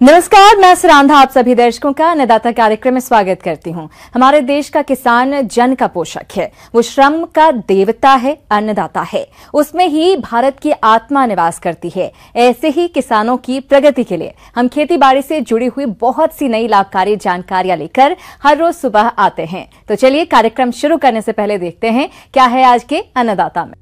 नमस्कार, मैं सुरांधा आप सभी दर्शकों का अन्नदाता कार्यक्रम में स्वागत करती हूं। हमारे देश का किसान जन का पोषक है, वो श्रम का देवता है, अन्नदाता है। उसमें ही भारत की आत्मा निवास करती है। ऐसे ही किसानों की प्रगति के लिए हम खेती बाड़ी से जुड़ी हुई बहुत सी नई लाभकारी जानकारियां लेकर हर रोज सुबह आते हैं। तो चलिए कार्यक्रम शुरू करने से पहले देखते हैं क्या है आज के अन्नदाता में।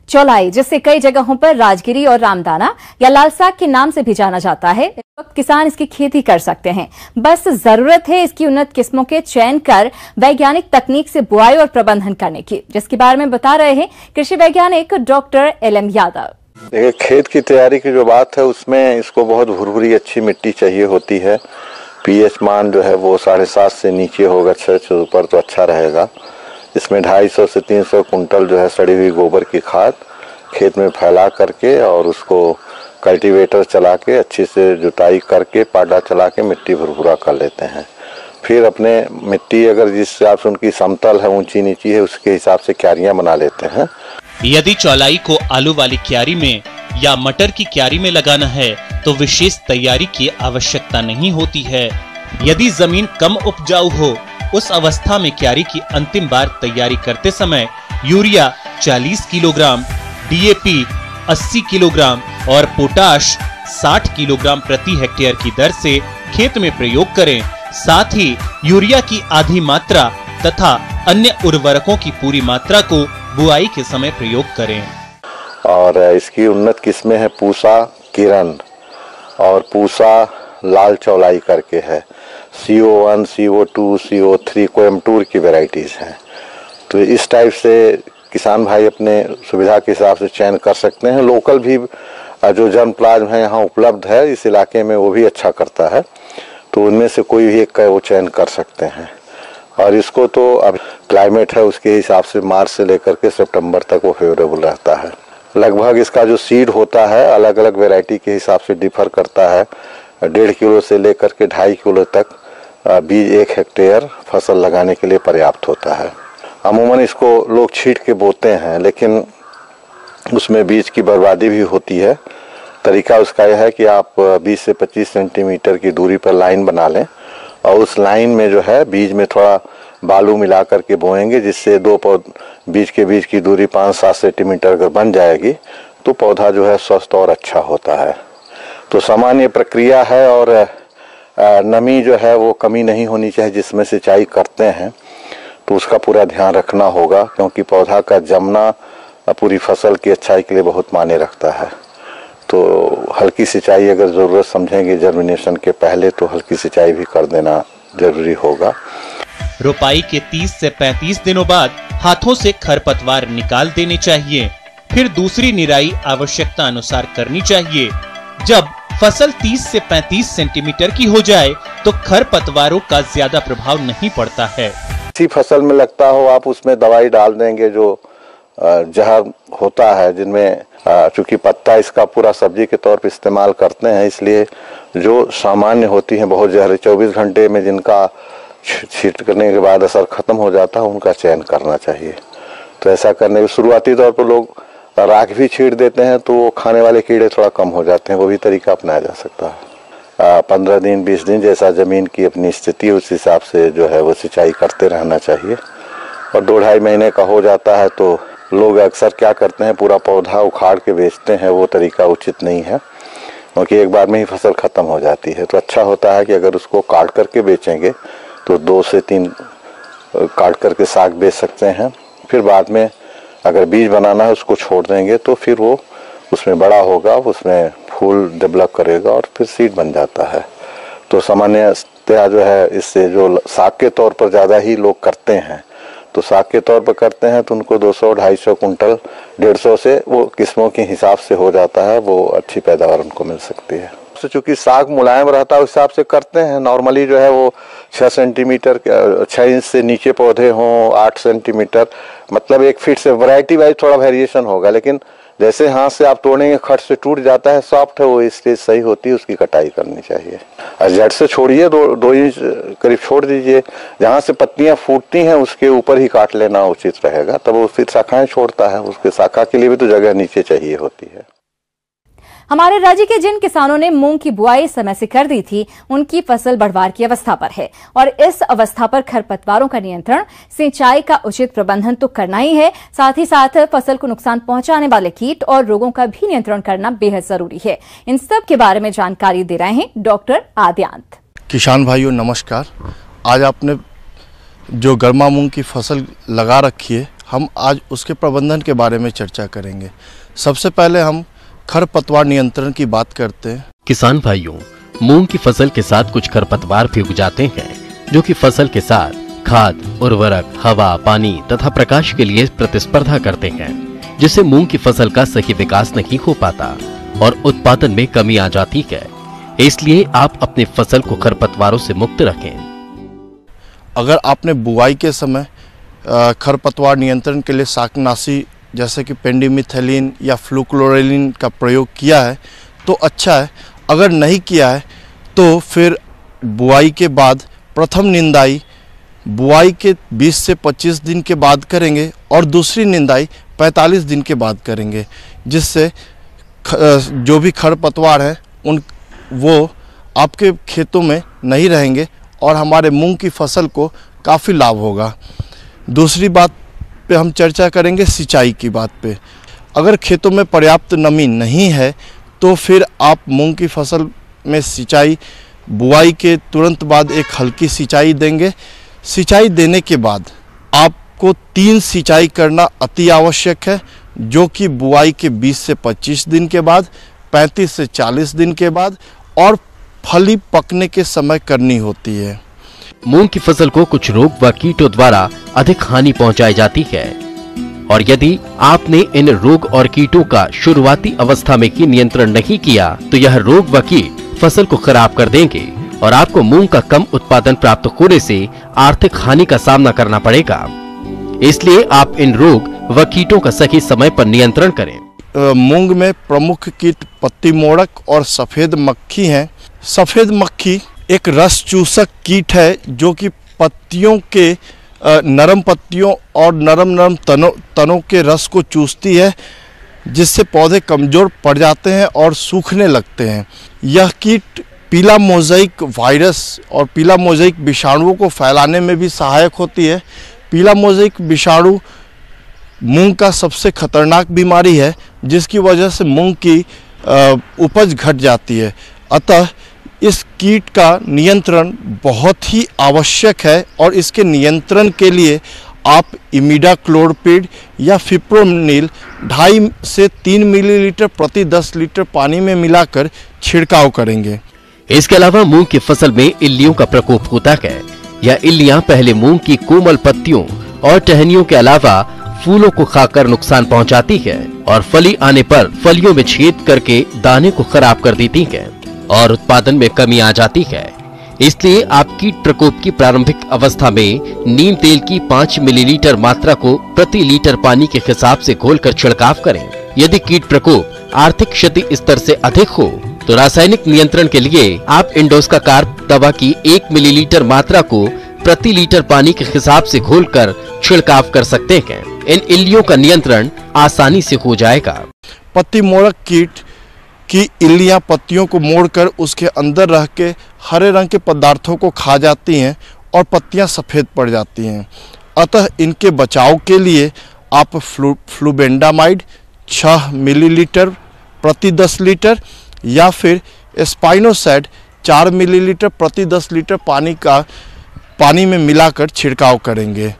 चौलाई, जिसे कई जगहों पर राजगिरी और रामदाना या लाल साग के नाम से भी जाना जाता है, इस वक्त किसान इसकी खेती कर सकते हैं। बस जरूरत है इसकी उन्नत किस्मों के चयन कर वैज्ञानिक तकनीक से बुआई और प्रबंधन करने की, जिसके बारे में बता रहे हैं कृषि वैज्ञानिक डॉक्टर LM यादव। देखिए, खेत की तैयारी की जो बात है उसमें इसको बहुत भुरभुरी अच्छी मिट्टी चाहिए होती है। pH मान जो है वो 7.5 से नीचे होगा, 6 से ऊपर तो अच्छा रहेगा। इसमें 250 से 300 कुंटल जो है सड़ी हुई गोबर की खाद खेत में फैला करके और उसको कल्टीवेटर चला के अच्छी से जुताई करके पाटा चला के मिट्टी भुरभुरा कर लेते हैं। फिर अपने मिट्टी अगर जिस हिसाब से उनकी समतल है, ऊंची नीची है, उसके हिसाब से क्यारियां बना लेते हैं। यदि चौलाई को आलू वाली क्यारी में या मटर की क्यारी में लगाना है तो विशेष तैयारी की आवश्यकता नहीं होती है। यदि जमीन कम उपजाऊ हो, उस अवस्था में क्यारी की अंतिम बार तैयारी करते समय यूरिया 40 किलोग्राम, DAP 80 किलोग्राम और पोटाश 60 किलोग्राम प्रति हेक्टेयर की दर से खेत में प्रयोग करें। साथ ही यूरिया की आधी मात्रा तथा अन्य उर्वरकों की पूरी मात्रा को बुआई के समय प्रयोग करें। और इसकी उन्नत किस्में हैं पूसा किरण और पूसा लाल चौलाई करके है। CO1, CO2, CO3 कोयम्बटूर की वेराइटीज हैं। तो इस टाइप से किसान भाई अपने सुविधा के हिसाब से चयन कर सकते हैं। लोकल भी जो जर्मप्लाज्म है यहाँ उपलब्ध है इस इलाके में, वो भी अच्छा करता है, तो उनमें से कोई भी एक का वो चयन कर सकते हैं। और इसको तो अब क्लाइमेट है उसके हिसाब से मार्च से लेकर के सितंबर तक वो फेवरेबल रहता है। लगभग इसका जो सीड होता है अलग अलग वेराइटी के हिसाब से डिफर करता है। 1.5 किलो से लेकर के 2.5 किलो तक बीज 1 हेक्टेयर फसल लगाने के लिए पर्याप्त होता है। अमूमन इसको लोग छींट के बोते हैं, लेकिन उसमें बीज की बर्बादी भी होती है। तरीका उसका यह है कि आप 20 से 25 सेंटीमीटर की दूरी पर लाइन बना लें और उस लाइन में जो है बीज में थोड़ा बालू मिला करके बोएंगे, जिससे बीज के बीच की दूरी 5-7 सेंटीमीटर अगर बन जाएगी तो पौधा जो है स्वस्थ और अच्छा होता है। तो सामान्य प्रक्रिया है और नमी जो है वो कमी नहीं होनी चाहिए जिसमें सिंचाई करते हैं, तो उसका पूरा ध्यान रखना होगा, क्योंकि पौधा का जमना पूरी फसल की अच्छाई के लिए बहुत मायने रखता है। तो हल्की सिंचाई अगर ज़रूरत समझेंगे जर्मिनेशन के पहले तो हल्की सिंचाई भी कर देना जरूरी होगा। रोपाई के 30 से 35 दिनों बाद हाथों से खरपतवार निकाल देने चाहिए। फिर दूसरी निराई आवश्यकता अनुसार करनी चाहिए। जब फसल 30 से 35 सेंटीमीटर की हो जाए तो खरपतवारों का ज्यादा प्रभाव नहीं पड़ता है। इसी फसल में लगता हो आप उसमें दवाई डाल देंगे जो जहर होता है, जिनमें चूंकि पत्ता इसका पूरा सब्जी के तौर पर इस्तेमाल करते हैं, इसलिए जो सामान्य होती हैं बहुत जहर 24 घंटे में जिनका छींटने के बाद असर खत्म हो जाता है उनका चयन करना चाहिए। तो ऐसा करने के शुरुआती तौर पर लोग राख भी छींट देते हैं तो वो खाने वाले कीड़े थोड़ा कम हो जाते हैं, वो भी तरीका अपनाया जा सकता है। 15 दिन 20 दिन जैसा जमीन की अपनी स्थिति उस हिसाब से जो है वो सिंचाई करते रहना चाहिए। और 2-2.5 महीने का हो जाता है तो लोग अक्सर क्या करते हैं, पूरा पौधा उखाड़ के बेचते हैं। वो तरीका उचित नहीं है, क्योंकि एक बार में ही फसल खत्म हो जाती है। तो अच्छा होता है कि अगर उसको काट करके बेचेंगे तो 2 से 3 काट करके साग बेच सकते हैं। फिर बाद में अगर बीज बनाना है उसको छोड़ देंगे तो फिर वो उसमें बड़ा होगा, उसमें फूल डेवलप करेगा और फिर सीड बन जाता है। तो सामान्यतः जो है इससे जो साग के तौर पर ज़्यादा ही लोग करते हैं, तो साग के तौर पर करते हैं तो उनको 200-250 कुंटल 150 से वो किस्मों के हिसाब से हो जाता है, वो अच्छी पैदावार उनको मिल सकती है। तो चूँकि साग मुलायम रहता है उस हिसाब से करते हैं। नॉर्मली जो है वो 6 सेंटीमीटर 6 इंच से नीचे पौधे हों, 8 सेंटीमीटर, मतलब 1 फीट से वैरायटी वाइज थोड़ा वेरिएशन होगा। लेकिन जैसे हाथ से आप तोड़ेंगे खट से टूट जाता है, सॉफ्ट है वो स्टेज सही होती है, उसकी कटाई करनी चाहिए। जड़ से छोड़िए 2 इंच करीब छोड़ दीजिए, जहाँ से पत्तियां फूटती हैं उसके ऊपर ही काट लेना उचित रहेगा, तब वो फिर शाखाएं छोड़ता है। उसके शाखा के लिए भी तो जगह नीचे चाहिए होती है। हमारे राज्य के जिन किसानों ने मूंग की बुआई समय से कर दी थी, उनकी फसल बढ़वार की अवस्था पर है और इस अवस्था पर खरपतवारों का नियंत्रण, सिंचाई का उचित प्रबंधन तो करना ही है, साथ ही साथ फसल को नुकसान पहुंचाने वाले कीट और रोगों का भी नियंत्रण करना बेहद जरूरी है। इन सब के बारे में जानकारी दे रहे हैं डॉक्टर आद्यांत। किसान भाइयों नमस्कार। आज आपने जो गर्मा मूंग की फसल लगा रखी है, हम आज उसके प्रबंधन के बारे में चर्चा करेंगे। सबसे पहले हम खरपतवार नियंत्रण की बात करते हैं। किसान भाइयों, मूंग की फसल के साथ कुछ खरपतवार भी उग जाते हैं जो कि फसल के साथ खाद, उर्वरक, हवा, पानी तथा प्रकाश के लिए प्रतिस्पर्धा करते हैं, जिससे मूंग की फसल का सही विकास नहीं हो पाता और उत्पादन में कमी आ जाती है। इसलिए आप अपनी फसल को खरपतवारों से मुक्त रखें। अगर आपने बुआई के समय खरपतवार नियंत्रण के लिए शाकनाशी जैसे कि पेंडिमिथाइलिन या फ्लूक्लोरालिन का प्रयोग किया है तो अच्छा है। अगर नहीं किया है तो फिर बुआई के बाद प्रथम निंदाई बुआई के 20 से 25 दिन के बाद करेंगे और दूसरी निंदाई 45 दिन के बाद करेंगे, जिससे जो भी खरपतवार है वो आपके खेतों में नहीं रहेंगे और हमारे मूंग की फसल को काफ़ी लाभ होगा। दूसरी बात पे हम चर्चा करेंगे सिंचाई की बात पे। अगर खेतों में पर्याप्त नमी नहीं है तो फिर आप मूंग की फसल में सिंचाई बुआई के तुरंत बाद एक हल्की सिंचाई देंगे। सिंचाई देने के बाद आपको 3 सिंचाई करना अति आवश्यक है, जो कि बुआई के 20 से 25 दिन के बाद, 35 से 40 दिन के बाद और फली पकने के समय करनी होती है। मूंग की फसल को कुछ रोग व कीटों द्वारा अधिक हानि पहुंचाई जाती है और यदि आपने इन रोग और कीटों का शुरुआती अवस्था में ही नियंत्रण नहीं किया तो यह रोग व कीट फसल को खराब कर देंगे और आपको मूंग का कम उत्पादन प्राप्त होने से आर्थिक हानि का सामना करना पड़ेगा। इसलिए आप इन रोग व कीटों का सही समय पर नियंत्रण करें। मूंग में प्रमुख कीट पत्ती मोड़क और सफेद मक्खी हैं। सफेद मक्खी एक रस चूसक कीट है जो कि पत्तियों के नरम पत्तियों और नरम तनों के रस को चूसती है, जिससे पौधे कमजोर पड़ जाते हैं और सूखने लगते हैं। यह कीट पीला मोज़ेक वायरस और पीला मोज़ेक विषाणुओं को फैलाने में भी सहायक होती है। पीला मोज़ेक विषाणु मूंग का सबसे खतरनाक बीमारी है, जिसकी वजह से मूंग की उपज घट जाती है। अतः इस कीट का नियंत्रण बहुत ही आवश्यक है और इसके नियंत्रण के लिए आप इमिडाक्लोरपिड या फिप्रोनिल 2.5 से 3 मिलीलीटर प्रति 10 लीटर पानी में मिलाकर छिड़काव करेंगे। इसके अलावा मूंग की फसल में इल्लियों का प्रकोप होता है। यह इल्लियां पहले मूंग की कोमल पत्तियों और टहनियों के अलावा फूलों को खाकर नुकसान पहुंचाती है और फली आने पर फलियों में छेद करके दाने को खराब कर देती है और उत्पादन में कमी आ जाती है। इसलिए आप कीट प्रकोप की प्रारंभिक अवस्था में नीम तेल की 5 मिलीलीटर मात्रा को प्रति लीटर पानी के हिसाब से घोलकर छिड़काव करें। यदि कीट प्रकोप आर्थिक क्षति स्तर से अधिक हो तो रासायनिक नियंत्रण के लिए आप इंडोस्कार्प दवा की 1 मिलीलीटर मात्रा को प्रति लीटर पानी के हिसाब से घोलकर छिड़काव कर सकते हैं। इन इल्लियों का नियंत्रण आसानी से हो जाएगा। पत्ती मोड़क कीट की इल्लियां पत्तियों को मोड़कर उसके अंदर रह के हरे रंग के पदार्थों को खा जाती हैं और पत्तियां सफ़ेद पड़ जाती हैं। अतः इनके बचाव के लिए आप फ्लूबेंडामाइड 6 मिलीलीटर प्रति 10 लीटर या फिर स्पाइनोसैड 4 मिलीलीटर प्रति 10 लीटर पानी में मिलाकर छिड़काव करेंगे।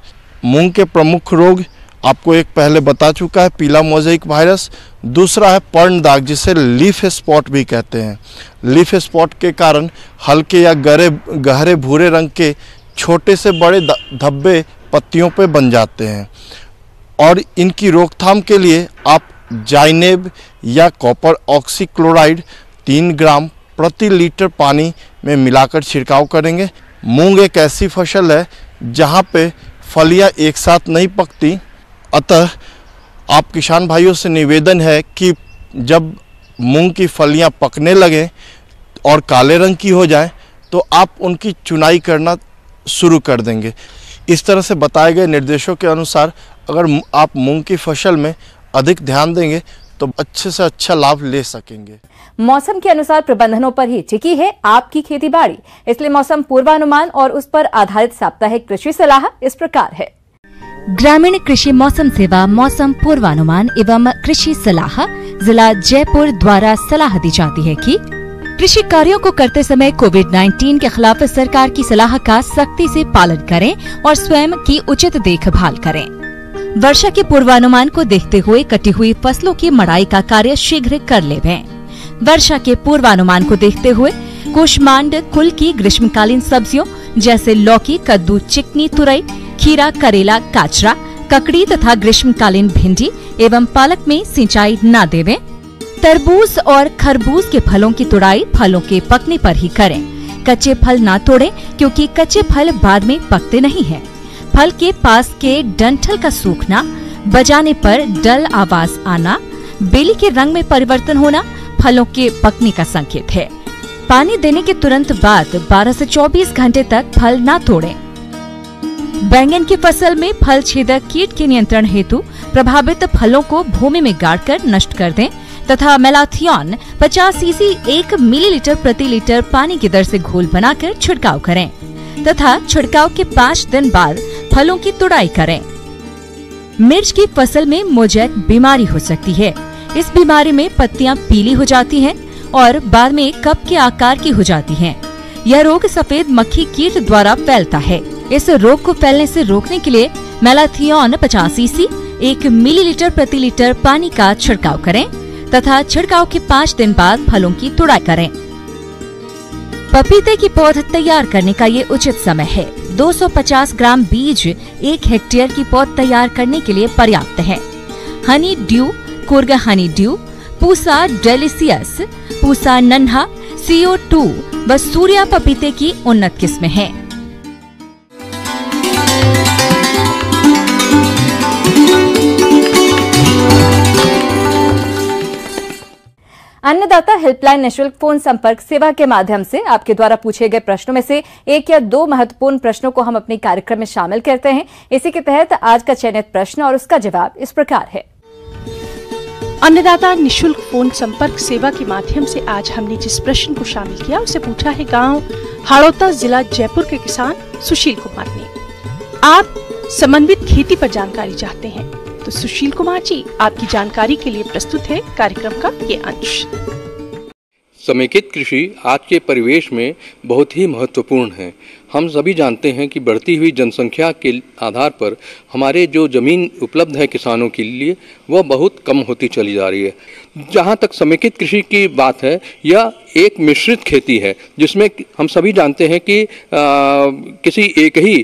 मूंग के प्रमुख रोग आपको एक पहले बता चुका है, पीला मोज़ेक वायरस। दूसरा है पर्ण दाग, जिसे लीफ स्पॉट भी कहते हैं। लीफ स्पॉट के कारण हल्के या गहरे भूरे रंग के छोटे से बड़े धब्बे पत्तियों पे बन जाते हैं और इनकी रोकथाम के लिए आप जाइनेब या कॉपर ऑक्सीक्लोराइड 3 ग्राम प्रति लीटर पानी में मिलाकर छिड़काव करेंगे। मूंग एक ऐसी फसल है जहाँ पे फलियाँ एक साथ नहीं पकती, अतः आप किसान भाइयों से निवेदन है कि जब मूंग की फलियां पकने लगें और काले रंग की हो जाएं तो आप उनकी चुनाई करना शुरू कर देंगे। इस तरह से बताए गए निर्देशों के अनुसार अगर आप मूंग की फसल में अधिक ध्यान देंगे तो अच्छे से अच्छा लाभ ले सकेंगे। मौसम के अनुसार प्रबंधनों पर ही टिकी है आपकी खेती बाड़ी, इसलिए मौसम पूर्वानुमान और उस पर आधारित साप्ताहिक कृषि सलाह इस प्रकार है। ग्रामीण कृषि मौसम सेवा मौसम पूर्वानुमान एवं कृषि सलाह जिला जयपुर द्वारा सलाह दी जाती है कि कृषि कार्यों को करते समय कोविड-19 के खिलाफ सरकार की सलाह का सख्ती से पालन करें और स्वयं की उचित देखभाल करें। वर्षा के पूर्वानुमान को देखते हुए कटी हुई फसलों की मड़ाई का कार्य शीघ्र कर लें। वर्षा के पूर्वानुमान को देखते हुए कूष्मांड कुल की ग्रीष्मकालीन सब्जियों जैसे लौकी, कद्दू, चिकनी, तुरई, खीरा, करेला, काचरा, ककड़ी तथा ग्रीष्मकालीन भिंडी एवं पालक में सिंचाई न देवें। तरबूज और खरबूज के फलों की तुड़ाई फलों के पकने पर ही करें। कच्चे फल न तोड़ें क्योंकि कच्चे फल बाद में पकते नहीं हैं। फल के पास के डंठल का सूखना, बजाने पर डल आवाज आना, बेली के रंग में परिवर्तन होना फलों के पकने का संकेत है। पानी देने के तुरंत बाद 12 से 24 घंटे तक फल न तोड़ें। बैंगन की फसल में फल छेदक कीट के नियंत्रण हेतु प्रभावित फलों को भूमि में गाड़कर नष्ट कर दें तथा मेलाथियन 50 सीसी 1 मिलीलीटर प्रति लीटर पानी की दर से घोल बनाकर छिड़काव करें तथा छिड़काव के 5 दिन बाद फलों की तुड़ाई करें। मिर्च की फसल में मोजैक बीमारी हो सकती है। इस बीमारी में पत्तियां पीली हो जाती हैं और बाद में कप के आकार की हो जाती हैं। यह रोग सफेद मक्खी कीट द्वारा फैलता है। इस रोग को फैलने से रोकने के लिए मेलाथियन 50 सीसी 1 मिलीलीटर प्रति लीटर पानी का छिड़काव करें तथा छिड़काव के 5 दिन बाद फलों की तुड़ाई करें। पपीते की पौध तैयार करने का ये उचित समय है। 250 ग्राम बीज 1 हेक्टेयर की पौध तैयार करने के लिए पर्याप्त है। Honey due, Coorg Honey due, Pusa delicious, Pusa नन्हा, CO2 व सूर्या पपीते की उन्नत किस्में हैं। अन्नदाता हेल्पलाइन निशुल्क फोन संपर्क सेवा के माध्यम से आपके द्वारा पूछे गए प्रश्नों में से 1 या 2 महत्वपूर्ण प्रश्नों को हम अपने कार्यक्रम में शामिल करते हैं। इसी के तहत आज का चयनित प्रश्न और उसका जवाब इस प्रकार है। अन्नदाता निशुल्क फोन संपर्क सेवा के माध्यम से आज हमने जिस प्रश्न को शामिल किया उसे पूछा है गांव हाड़ौता, जिला जयपुर के किसान सुशील कुमार ने। आप समन्वित खेती पर जानकारी चाहते हैं तो सुशील कुमार जी आपकी जानकारी के लिए प्रस्तुत है कार्यक्रम का ये अंश। समेकित कृषि आज के परिवेश में बहुत ही महत्वपूर्ण है। हम सभी जानते हैं कि बढ़ती हुई जनसंख्या के आधार पर हमारे जो ज़मीन उपलब्ध है किसानों के लिए वह बहुत कम होती चली जा रही है। जहाँ तक समेकित कृषि की बात है, यह एक मिश्रित खेती है जिसमें हम सभी जानते हैं कि किसी एक ही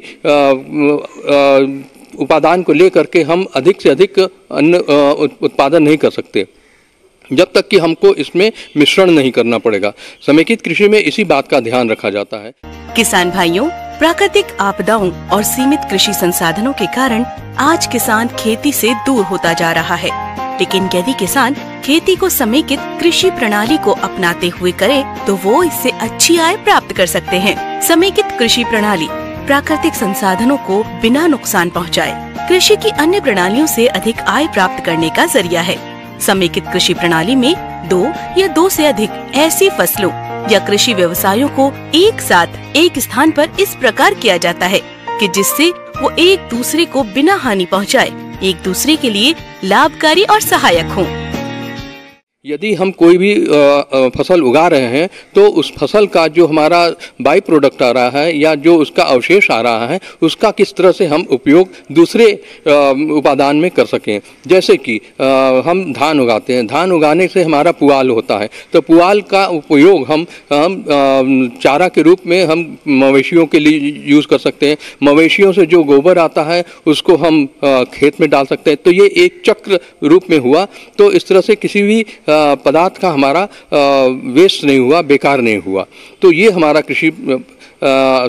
उपादान को लेकर के हम अधिक से अधिक अन्न उत्पादन नहीं कर सकते जब तक कि हमको इसमें मिश्रण नहीं करना पड़ेगा। समेकित कृषि में इसी बात का ध्यान रखा जाता है। किसान भाइयों, प्राकृतिक आपदाओं और सीमित कृषि संसाधनों के कारण आज किसान खेती से दूर होता जा रहा है। लेकिन यदि किसान खेती को समेकित कृषि प्रणाली को अपनाते हुए करे तो वो इससे अच्छी आय प्राप्त कर सकते हैं। समेकित कृषि प्रणाली प्राकृतिक संसाधनों को बिना नुकसान पहुंचाए कृषि की अन्य प्रणालियों से अधिक आय प्राप्त करने का जरिया है। समेकित कृषि प्रणाली में 2 या 2 से अधिक ऐसी फसलों या कृषि व्यवसायों को एक साथ एक स्थान पर इस प्रकार किया जाता है कि जिससे वो एक दूसरे को बिना हानि पहुंचाए एक दूसरे के लिए लाभकारी और सहायक हों। यदि हम कोई भी फसल उगा रहे हैं तो उस फसल का जो हमारा बाई प्रोडक्ट आ रहा है या जो उसका अवशेष आ रहा है उसका किस तरह से हम उपयोग दूसरे उपादान में कर सकें। जैसे कि हम धान उगाते हैं, धान उगाने से हमारा पुआल होता है, तो पुआल का उपयोग हम चारा के रूप में हम मवेशियों के लिए यूज़ कर सकते हैं। मवेशियों से जो गोबर आता है उसको हम खेत में डाल सकते हैं। तो ये एक चक्र रूप में हुआ। तो इस तरह से किसी भी पदार्थ का हमारा वेस्ट नहीं हुआ, बेकार नहीं हुआ। तो ये हमारा कृषि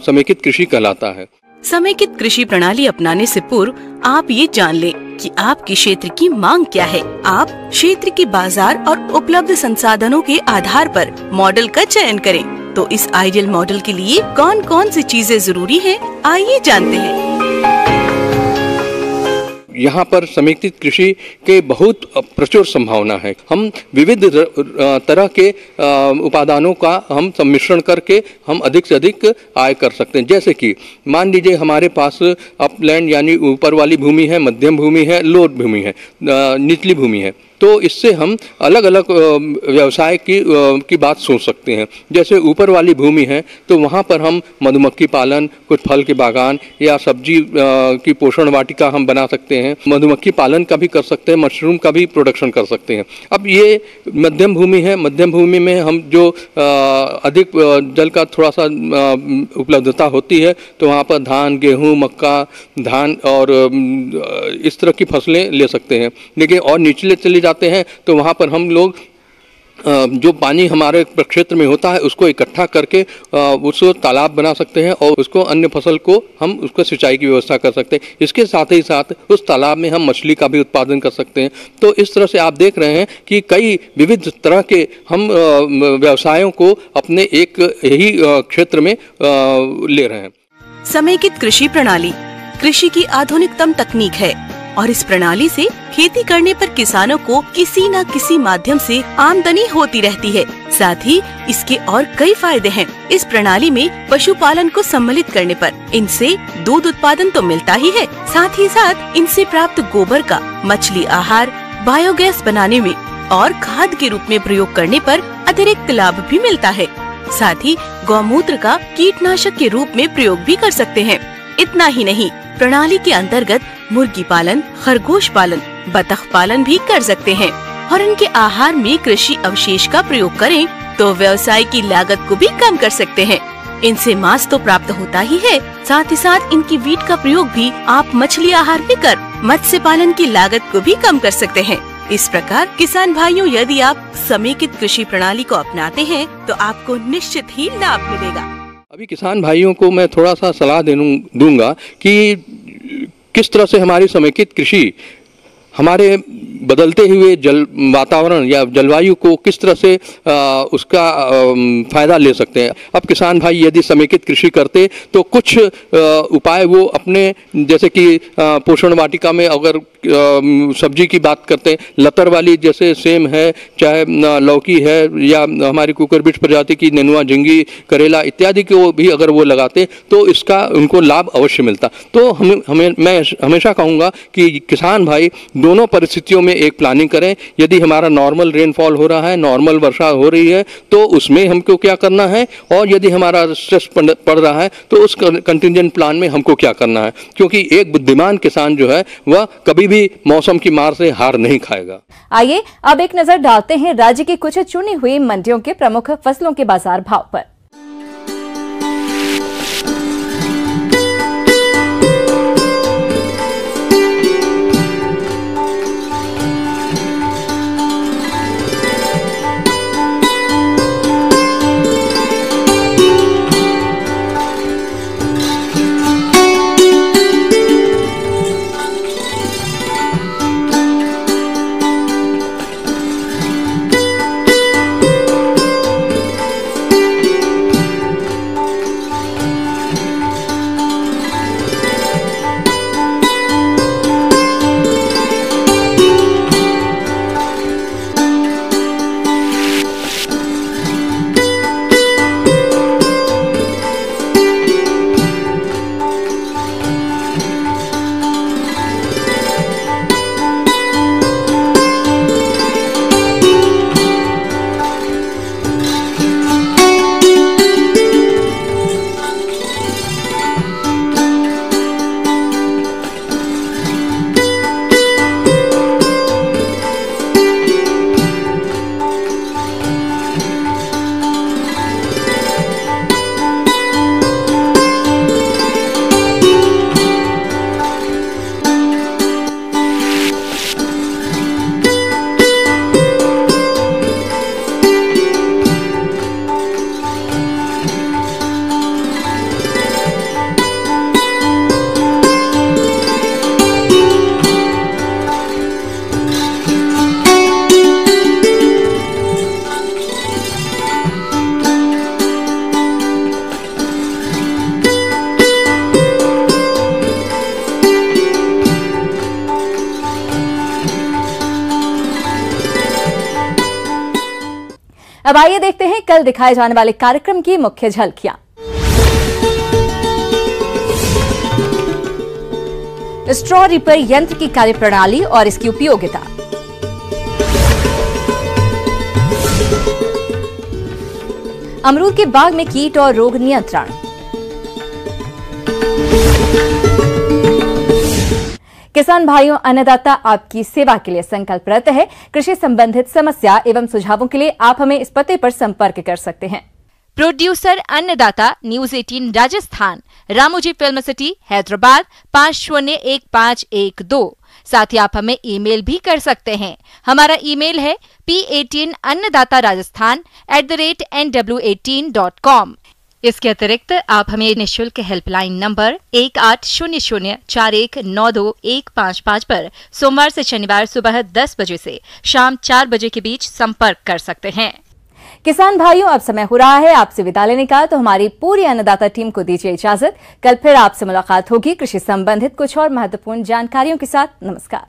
समेकित कृषि कहलाता है। समेकित कृषि प्रणाली अपनाने से पूर्व आप ये जान लें कि आपके क्षेत्र की मांग क्या है। आप क्षेत्र के बाजार और उपलब्ध संसाधनों के आधार पर मॉडल का चयन करें। तो इस आइडियल मॉडल के लिए कौन कौन सी चीजें जरूरी है, आइए जानते हैं। यहाँ पर समेकित कृषि के बहुत प्रचुर संभावना है। हम विविध तरह के उपादानों का हम सम्मिश्रण करके हम अधिक से अधिक आय कर सकते हैं। जैसे कि मान लीजिए हमारे पास अपलैंड यानी ऊपर वाली भूमि है, मध्यम भूमि है, लोअर भूमि है, निचली भूमि है, तो इससे हम अलग अलग व्यवसाय की बात सोच सकते हैं। जैसे ऊपर वाली भूमि है तो वहाँ पर हम मधुमक्खी पालन, कुछ फल के बागान या सब्जी की पोषण वाटिका हम बना सकते हैं। मधुमक्खी पालन का भी कर सकते हैं, मशरूम का भी प्रोडक्शन कर सकते हैं। अब ये मध्यम भूमि है, मध्यम भूमि में हम जो अधिक जल का थोड़ा सा उपलब्धता होती है तो वहाँ पर धान, गेहूँ, मक्का, धान और इस तरह की फसलें ले सकते हैं। लेकिन और निचले चले जाते हैं तो वहाँ पर हम लोग जो पानी हमारे क्षेत्र में होता है उसको इकट्ठा करके उसको तालाब बना सकते हैं और उसको अन्य फसल को हम उसको सिंचाई की व्यवस्था कर सकते हैं। इसके साथ ही साथ उस तालाब में हम मछली का भी उत्पादन कर सकते हैं। तो इस तरह से आप देख रहे हैं कि कई विविध तरह के हम व्यवसायों को अपने एक यही क्षेत्र में ले रहे हैं। समेकित कृषि प्रणाली कृषि की आधुनिकतम तकनीक है और इस प्रणाली से खेती करने पर किसानों को किसी न किसी माध्यम से आमदनी होती रहती है। साथ ही इसके और कई फायदे हैं। इस प्रणाली में पशुपालन को सम्मिलित करने पर इनसे दूध उत्पादन तो मिलता ही है, साथ ही साथ इनसे प्राप्त गोबर का मछली आहार, बायोगैस बनाने में और खाद के रूप में प्रयोग करने पर अतिरिक्त लाभ भी मिलता है। साथ ही गौमूत्र का कीटनाशक के रूप में प्रयोग भी कर सकते हैं। इतना ही नहीं, प्रणाली के अंतर्गत मुर्गी पालन, खरगोश पालन, बतख पालन भी कर सकते हैं और इनके आहार में कृषि अवशेष का प्रयोग करें तो व्यवसाय की लागत को भी कम कर सकते हैं। इनसे मांस तो प्राप्त होता ही है, साथ ही साथ इनकी वीट का प्रयोग भी आप मछली आहार में कर मत्स्य पालन की लागत को भी कम कर सकते हैं। इस प्रकार किसान भाइयों, यदि आप समेकित कृषि प्रणाली को अपनाते हैं तो आपको निश्चित ही लाभ मिलेगा। अभी किसान भाइयों को मैं थोड़ा सा सलाह दूंगा कि किस तरह से हमारी समेकित कृषि हमारे बदलते हुए वातावरण या जलवायु को किस तरह से उसका फायदा ले सकते हैं। अब किसान भाई यदि समेकित कृषि करते तो कुछ उपाय वो अपने, जैसे कि पोषण वाटिका में अगर सब्जी की बात करते हैं, लतर वाली जैसे सेम है, चाहे लौकी है या हमारी कुकुरबिट प्रजाति की नेनुआ, झिंगी, करेला इत्यादि को भी अगर वो लगाते तो इसका उनको लाभ अवश्य मिलता। तो मैं हमेशा कहूँगा कि किसान भाई दोनों परिस्थितियों में एक प्लानिंग करें। यदि हमारा नॉर्मल रेनफॉल हो रहा है, नॉर्मल वर्षा हो रही है तो उसमें हमको क्या करना है, और यदि हमारा स्ट्रेस पड़ रहा है तो उस कंटिजेंट प्लान में हमको क्या करना है, क्योंकि एक बुद्धिमान किसान जो है वह कभी भी मौसम की मार से हार नहीं खाएगा। आइए अब एक नजर डालते हैं राज्य की कुछ चुनी हुई मंडियों के प्रमुख फसलों के बाजार भाव पर। अब आइए देखते हैं कल दिखाए जाने वाले कार्यक्रम की मुख्य झलकियां। स्ट्रॉ रीपर यंत्र की कार्यप्रणाली और इसकी उपयोगिता, अमरूद के बाग में कीट और रोग नियंत्रण, किसान भाइयों, अन्नदाता आपकी सेवा के लिए संकल्परत है। कृषि संबंधित समस्या एवं सुझावों के लिए आप हमें इस पते पर संपर्क कर सकते हैं। प्रोड्यूसर अन्नदाता, news 18 Rajasthan, Ramoji film city, Hyderabad 501512। साथ ही आप हमें ईमेल भी कर सकते हैं। हमारा ईमेल है p18annadatarajasthan@nw18.com। इसके अतिरिक्त आप हमें निःशुल्क हेल्पलाइन नंबर 180041921555 पर सोमवार से शनिवार सुबह 10 बजे से शाम 4 बजे के बीच संपर्क कर सकते हैं। किसान भाइयों, अब समय हो रहा है आपसे विदा लेने का, तो हमारी पूरी अन्नदाता टीम को दीजिए इजाजत। कल फिर आपसे मुलाकात होगी कृषि संबंधित कुछ और महत्वपूर्ण जानकारियों के साथ। नमस्कार।